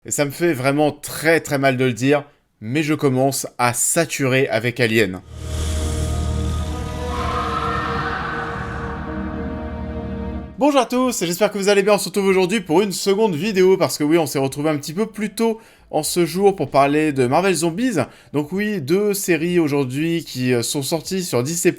Et ça me fait vraiment très très mal de le dire, mais je commence à saturer avec Alien. Bonjour à tous, j'espère que vous allez bien. On se retrouve aujourd'hui pour une seconde vidéo, parce que oui, on s'est retrouvé un petit peu plus tôt en ce jour pour parler de Marvel Zombies. Donc oui, deux séries aujourd'hui qui sont sorties sur Disney+,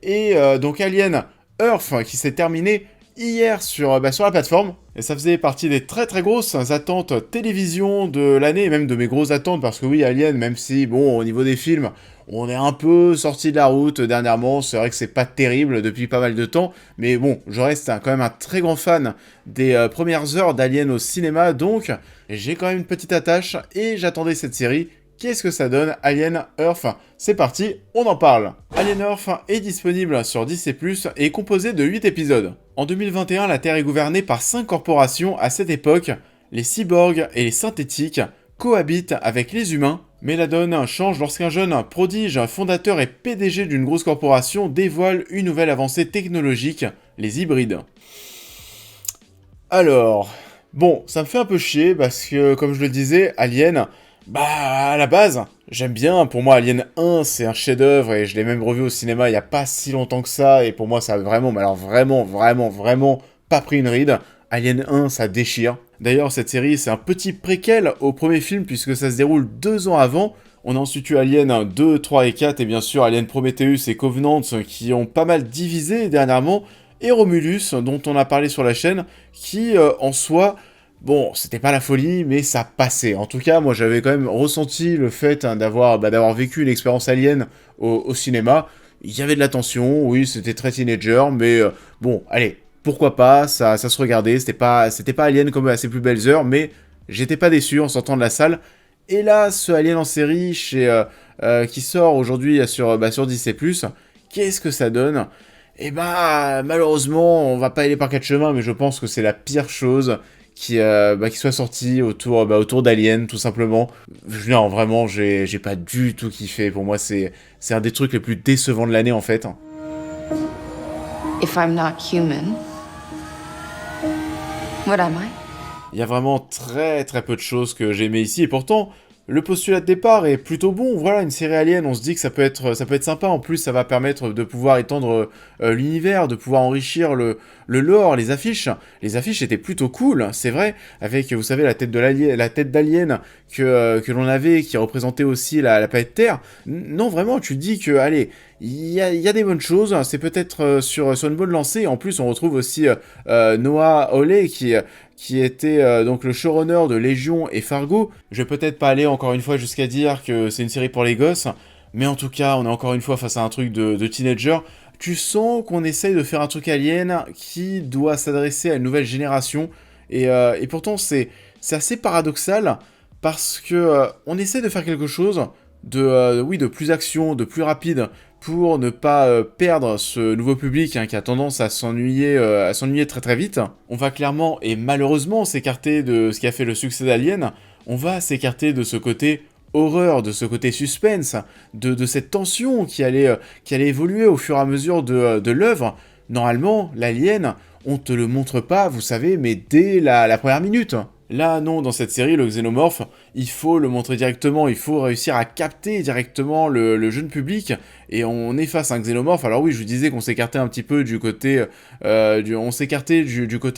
et donc Alien Earth qui s'est terminé hier sur la plateforme. Et ça faisait partie des très très grosses attentes télévision de l'année, et même de mes grosses attentes, parce que oui, Alien, même si, bon, au niveau des films, on est un peu sorti de la route dernièrement, c'est vrai que c'est pas terrible depuis pas mal de temps, mais bon, je reste quand même un très grand fan des premières heures d'Alien au cinéma, donc j'ai quand même une petite attache, et j'attendais cette série. Qu'est-ce que ça donne, Alien Earth? C'est parti, on en parle. Alien Earth est disponible sur Disney+, et est composé de 8 épisodes. En 2021, la Terre est gouvernée par 5 corporations. À cette époque, les cyborgs et les synthétiques cohabitent avec les humains, mais la donne change lorsqu'un jeune prodige, fondateur et PDG d'une grosse corporation dévoile une nouvelle avancée technologique, les hybrides. Alors, bon, ça me fait un peu chier parce que, comme je le disais, Alien, à la base, j'aime bien. Pour moi, Alien 1, c'est un chef-d'œuvre et je l'ai même revu au cinéma il y a pas si longtemps que ça. Et pour moi, ça a vraiment, mais alors vraiment pas pris une ride. Alien 1, ça déchire. D'ailleurs, cette série, c'est un petit préquel au premier film puisque ça se déroule 2 ans avant. On a ensuite eu Alien 2, 3 et 4 et bien sûr Alien Prometheus et Covenant qui ont pas mal divisé dernièrement. Et Romulus, dont on a parlé sur la chaîne, qui en soi, bon, c'était pas la folie, mais ça passait. En tout cas, moi j'avais quand même ressenti le fait d'avoir vécu une expérience alien au cinéma. Il y avait de la tension, oui, c'était très teenager, mais bon, allez, pourquoi pas, ça se regardait, c'était pas Alien comme à ses plus belles heures, mais j'étais pas déçu en sortant de la salle. Et là, ce Alien en série qui sort aujourd'hui sur Disney+, qu'est-ce que ça donne? Et malheureusement, on va pas aller par quatre chemins, mais je pense que c'est la pire chose qui soit sortie autour d'Alien, tout simplement. Non, vraiment, j'ai pas du tout kiffé. Pour moi, c'est un des trucs les plus décevants de l'année, en fait. If I'm not human, what am I? Il y a vraiment très très peu de choses que j'ai aimé ici, et pourtant, le postulat de départ est plutôt bon. Voilà, une série Alien, on se dit que ça peut être sympa. En plus, ça va permettre de pouvoir étendre l'univers, de pouvoir enrichir le lore, les affiches. Les affiches étaient plutôt cool, c'est vrai, avec, vous savez, la tête d'alien que l'on avait, qui représentait aussi la planète Terre. Non, vraiment, tu te dis que, allez, il y a des bonnes choses, c'est peut-être sur une bonne lancée. En plus, on retrouve aussi Noah Hawley qui était donc le showrunner de Légion et Fargo. Je vais peut-être pas aller encore une fois jusqu'à dire que c'est une série pour les gosses, mais en tout cas, on est encore une fois face à un truc de teenager. Tu sens qu'on essaye de faire un truc alien qui doit s'adresser à une nouvelle génération, et pourtant c'est assez paradoxal, parce que on essaie de faire quelque chose de plus action, de plus rapide, pour ne pas perdre ce nouveau public qui a tendance à s'ennuyer très très vite. On va clairement et malheureusement s'écarter de ce qui a fait le succès d'Alien. On va s'écarter de ce côté horreur, de ce côté suspense, de cette tension qui allait évoluer au fur et à mesure de l'œuvre. Normalement, l'Alien, on te le montre pas, vous savez, mais dès la première minute. Là, non, dans cette série, le xénomorphe, il faut le montrer directement, il faut réussir à capter directement le jeune public, et on est face à un xénomorphe. Alors oui, je vous disais qu'on s'écartait un petit peu du côté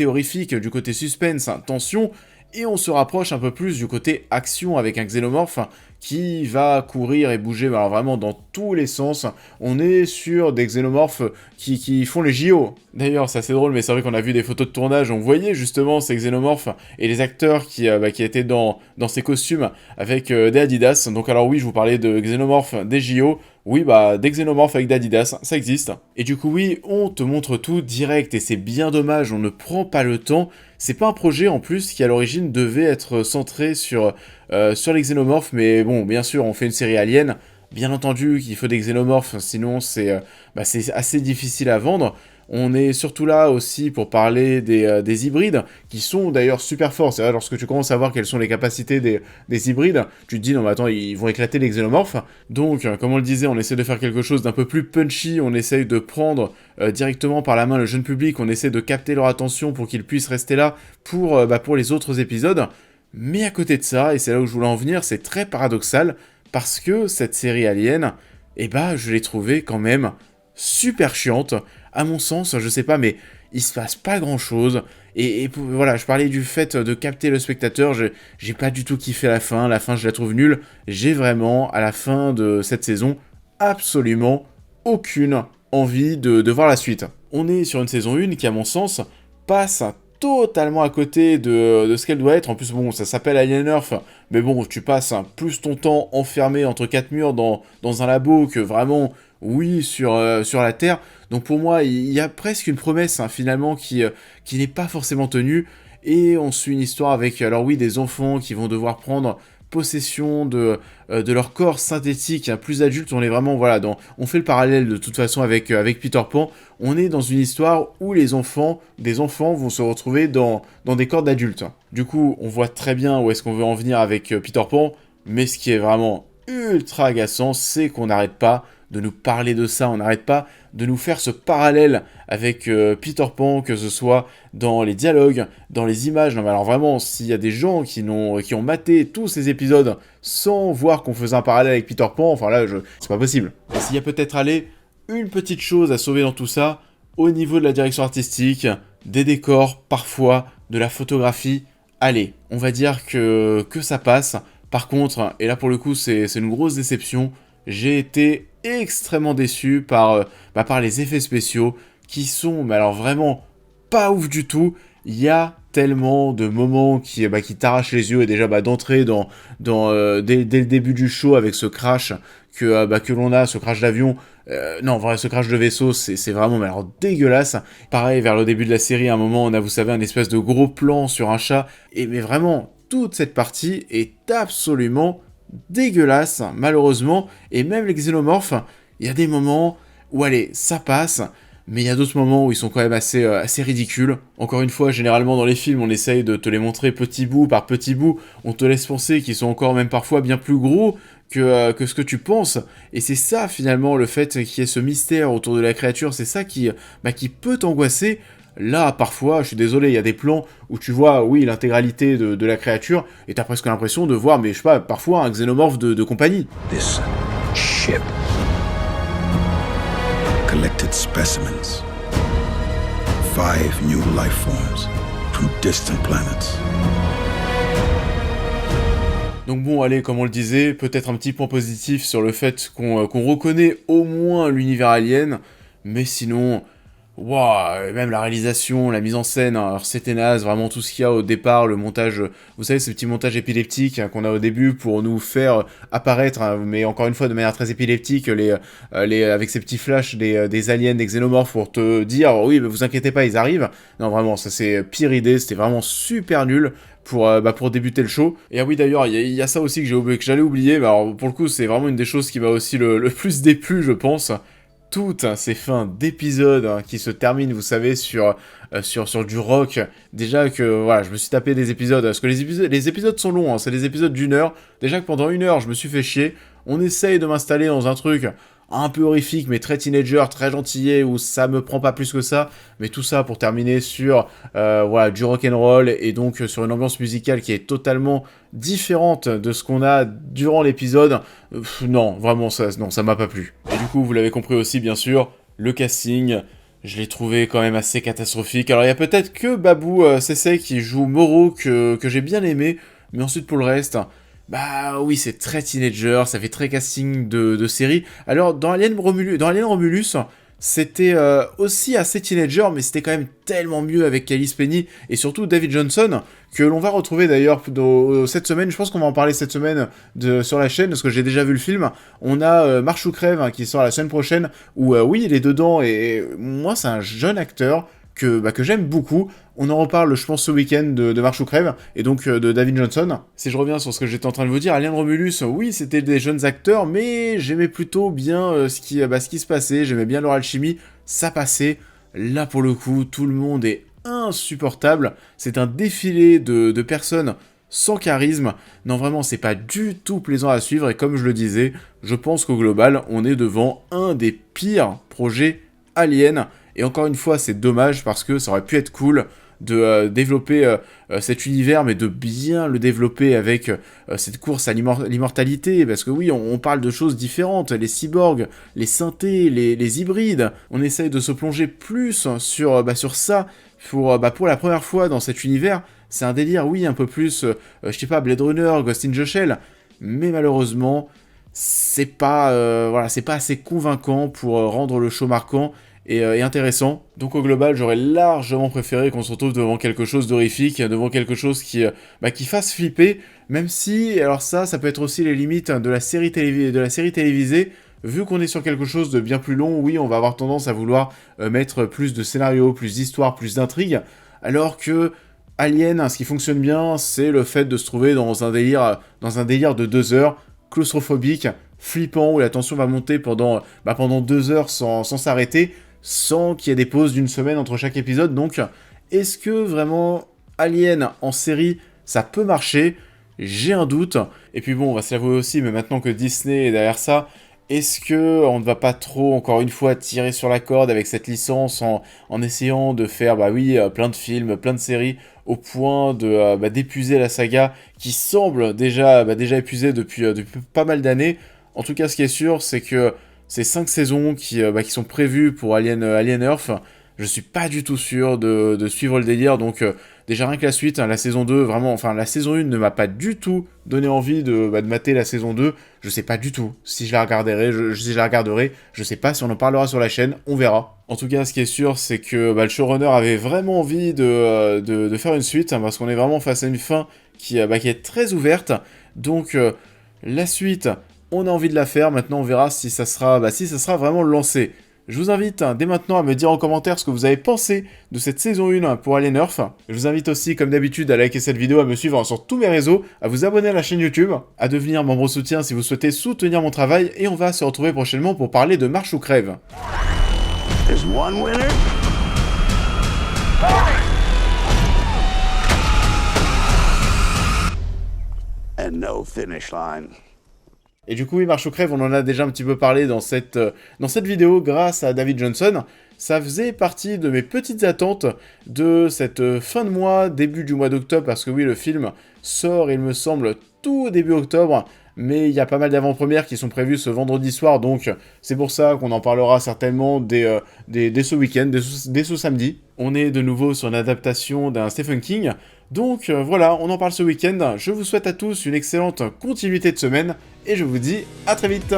horrifique, du côté suspense, tension, et on se rapproche un peu plus du côté action avec un xénomorphe qui va courir et bouger alors vraiment dans tous les sens. On est sur des xénomorphes qui font les JO. D'ailleurs, c'est assez drôle, mais c'est vrai qu'on a vu des photos de tournage, on voyait justement ces xénomorphes et les acteurs qui étaient dans ces costumes avec des Adidas. Donc alors oui, je vous parlais de xénomorphes des JO. Oui, des xénomorphes avec d'Adidas, ça existe. Et du coup, oui, on te montre tout direct, et c'est bien dommage, on ne prend pas le temps. C'est pas un projet, en plus, qui à l'origine devait être centré sur les xénomorphes, mais bon, bien sûr, on fait une série Alien. Bien entendu qu'il faut des xénomorphes, sinon c'est assez difficile à vendre. On est surtout là aussi pour parler des hybrides, qui sont d'ailleurs super forts. C'est vrai, lorsque tu commences à voir quelles sont les capacités des hybrides, tu te dis, non mais attends, ils vont éclater les xénomorphes. Donc, comme on le disait, on essaie de faire quelque chose d'un peu plus punchy, on essaie de prendre directement par la main le jeune public, on essaie de capter leur attention pour qu'ils puissent rester là pour les autres épisodes. Mais à côté de ça, et c'est là où je voulais en venir, c'est très paradoxal, parce que cette série Alien, eh ben, je l'ai trouvée quand même super chiante. À mon sens, je sais pas, mais il se passe pas grand chose. Voilà, je parlais du fait de capter le spectateur, j'ai pas du tout kiffé la fin je la trouve nulle. J'ai vraiment, à la fin de cette saison, absolument aucune envie de voir la suite. On est sur une saison 1 qui, à mon sens, passe totalement à côté de ce qu'elle doit être. En plus, bon, ça s'appelle Alien Earth, mais bon, tu passes plus ton temps enfermé entre quatre murs dans un labo que vraiment, oui, sur la Terre. Donc pour moi, il y a presque une promesse, finalement, qui n'est pas forcément tenue. Et on suit une histoire avec, alors oui, des enfants qui vont devoir prendre possession de leur corps synthétique, plus adulte. On est vraiment, voilà, on fait le parallèle de toute façon avec Peter Pan. On est dans une histoire où des enfants vont se retrouver dans des corps d'adultes. Du coup, on voit très bien où est-ce qu'on veut en venir avec Peter Pan, mais ce qui est vraiment ultra agaçant, c'est qu'on n'arrête pas de nous parler de ça, on n'arrête pas de nous faire ce parallèle avec Peter Pan, que ce soit dans les dialogues, dans les images. Non mais alors vraiment, s'il y a des gens qui ont maté tous ces épisodes sans voir qu'on faisait un parallèle avec Peter Pan, enfin là, c'est pas possible. Et s'il y a peut-être une petite chose à sauver dans tout ça, au niveau de la direction artistique, des décors, parfois, de la photographie, allez, on va dire que ça passe. Par contre, et là pour le coup c'est une grosse déception, j'ai été extrêmement déçu par les effets spéciaux qui sont, mais alors vraiment pas ouf du tout. Il y a tellement de moments qui t'arrachent les yeux, et déjà d'entrer dès le début du show avec ce crash que l'on a, ce crash d'avion, non, vrai, ce crash de vaisseau, c'est vraiment mais alors dégueulasse. Pareil, vers le début de la série, à un moment, on a, vous savez, un espèce de gros plan sur un chat, mais vraiment, toute cette partie est absolument dégueulasse, malheureusement, et même les xénomorphes, il y a des moments où, allez, ça passe, mais il y a d'autres moments où ils sont quand même assez ridicules. Encore une fois, généralement dans les films, on essaye de te les montrer petit bout par petit bout, on te laisse penser qu'ils sont encore même parfois bien plus gros que ce que tu penses, et c'est ça finalement le fait qu'il y ait ce mystère autour de la créature, c'est ça qui peut t'angoisser. Là, parfois, je suis désolé, il y a des plans où tu vois, oui, l'intégralité de la créature, et t'as presque l'impression de voir, mais je sais pas, parfois un xénomorphe de compagnie. This ship collected specimens. 5 new life forms from distant planets. Donc bon, allez, comme on le disait, peut-être un petit point positif sur le fait qu'on reconnaît au moins l'univers alien, mais sinon... Waouh, même la réalisation, la mise en scène, hein, alors c'était naze, vraiment tout ce qu'il y a au départ, le montage, vous savez, ce petit montage épileptique qu'on a au début pour nous faire apparaître, mais encore une fois de manière très épileptique, avec ces petits flashs des aliens, des xénomorphes pour te dire, oui, mais vous inquiétez pas, ils arrivent. Non, vraiment, ça c'est pire idée, c'était vraiment super nul pour débuter le show. Et ah oui, d'ailleurs, il y a ça aussi que j'allais oublier, mais alors pour le coup, c'est vraiment une des choses qui m'a aussi le plus déplu, je pense. Toutes ces fins d'épisodes qui se terminent, vous savez, sur du rock. Déjà que, voilà, je me suis tapé des épisodes, parce que les épisodes sont longs, c'est des épisodes d'1 heure. Déjà que pendant 1 heure, je me suis fait chier. On essaye de m'installer dans un truc un peu horrifique, mais très teenager, très gentillet, où ça me prend pas plus que ça. Mais tout ça pour terminer sur du rock'n'roll, et donc sur une ambiance musicale qui est totalement différente de ce qu'on a durant l'épisode. Non, vraiment, ça m'a pas plu. Et du coup, vous l'avez compris aussi, bien sûr, le casting, je l'ai trouvé quand même assez catastrophique. Alors, il y a peut-être que Babou Cessé qui joue Moreau que j'ai bien aimé, mais ensuite, pour le reste... Bah oui, c'est très teenager, ça fait très casting de série. Alors, dans Alien Romulus, c'était aussi assez teenager, mais c'était quand même tellement mieux avec Calice Penny et surtout David Johnson, que l'on va retrouver d'ailleurs cette semaine. Je pense qu'on va en parler cette semaine sur la chaîne, parce que j'ai déjà vu le film. On a Marche ou Crève qui sort la semaine prochaine, où oui, il est dedans, et moi, c'est un jeune acteur que j'aime beaucoup. On en reparle, je pense, ce week-end de Marche ou Crève, et donc de David Johnson. Si je reviens sur ce que j'étais en train de vous dire, Alien Romulus, oui, c'était des jeunes acteurs, mais j'aimais plutôt bien ce qui se passait, j'aimais bien leur alchimie, ça passait. Là, pour le coup, tout le monde est insupportable, c'est un défilé de personnes sans charisme. Non, vraiment, c'est pas du tout plaisant à suivre, et comme je le disais, je pense qu'au global, on est devant un des pires projets Alien. Et encore une fois, c'est dommage parce que ça aurait pu être cool de développer cet univers, mais de bien le développer avec cette course à l'immortalité, parce que oui, on parle de choses différentes, les cyborgs, les synthés, les hybrides, on essaye de se plonger plus sur ça, pour la première fois dans cet univers. C'est un délire, oui, un peu plus, je sais pas, Blade Runner, Ghost in the Shell, mais malheureusement, c'est pas assez convaincant pour rendre le show marquant et intéressant. Donc au global, j'aurais largement préféré qu'on se retrouve devant quelque chose d'horrifique, devant quelque chose qui fasse flipper, même si, alors ça peut être aussi les limites de la série télévisée, vu qu'on est sur quelque chose de bien plus long, oui, on va avoir tendance à vouloir mettre plus de scénarios, plus d'histoires, plus d'intrigues, alors que Alien, ce qui fonctionne bien, c'est le fait de se trouver dans un délire de 2 heures, claustrophobique, flippant, où la tension va monter pendant 2 heures sans s'arrêter, sans qu'il y ait des pauses d'une semaine entre chaque épisode. Donc, est-ce que vraiment Alien en série, ça peut marcher ? J'ai un doute. Et puis bon, on va se l'avouer aussi, mais maintenant que Disney est derrière ça, est-ce que on ne va pas trop, encore une fois, tirer sur la corde avec cette licence en essayant de faire, plein de films, plein de séries, au point de d'épuiser la saga qui semble déjà épuisée depuis pas mal d'années. En tout cas, ce qui est sûr, c'est que ces 5 saisons qui sont prévues pour Alien Earth, je suis pas du tout sûr de suivre le délire, donc déjà rien que la suite, la saison 2, vraiment, enfin la saison 1 ne m'a pas du tout donné envie de mater la saison 2, je sais pas du tout si je la regarderai, je sais pas si on en parlera sur la chaîne, on verra. En tout cas, ce qui est sûr, c'est que le showrunner avait vraiment envie de faire une suite, parce qu'on est vraiment face à une fin qui est très ouverte, donc la suite, on a envie de la faire, maintenant on verra si ça sera vraiment lancé. Je vous invite dès maintenant à me dire en commentaire ce que vous avez pensé de cette saison 1 pour Alien Earth. Je vous invite aussi, comme d'habitude, à liker cette vidéo, à me suivre sur tous mes réseaux, à vous abonner à la chaîne YouTube, à devenir membre soutien si vous souhaitez soutenir mon travail, et on va se retrouver prochainement pour parler de Marche ou Crève. There's one winner. And no finish line. Et du coup, oui, Marche ou Crève, on en a déjà un petit peu parlé dans cette vidéo grâce à David Johnson. Ça faisait partie de mes petites attentes de cette fin de mois, début du mois d'octobre, parce que oui, le film sort, il me semble, tout début octobre, mais il y a pas mal d'avant-premières qui sont prévues ce vendredi soir, donc c'est pour ça qu'on en parlera certainement dès ce week-end, dès ce samedi. On est de nouveau sur une adaptation d'un Stephen King, donc voilà, on en parle ce week-end. Je vous souhaite à tous une excellente continuité de semaine, et je vous dis à très vite.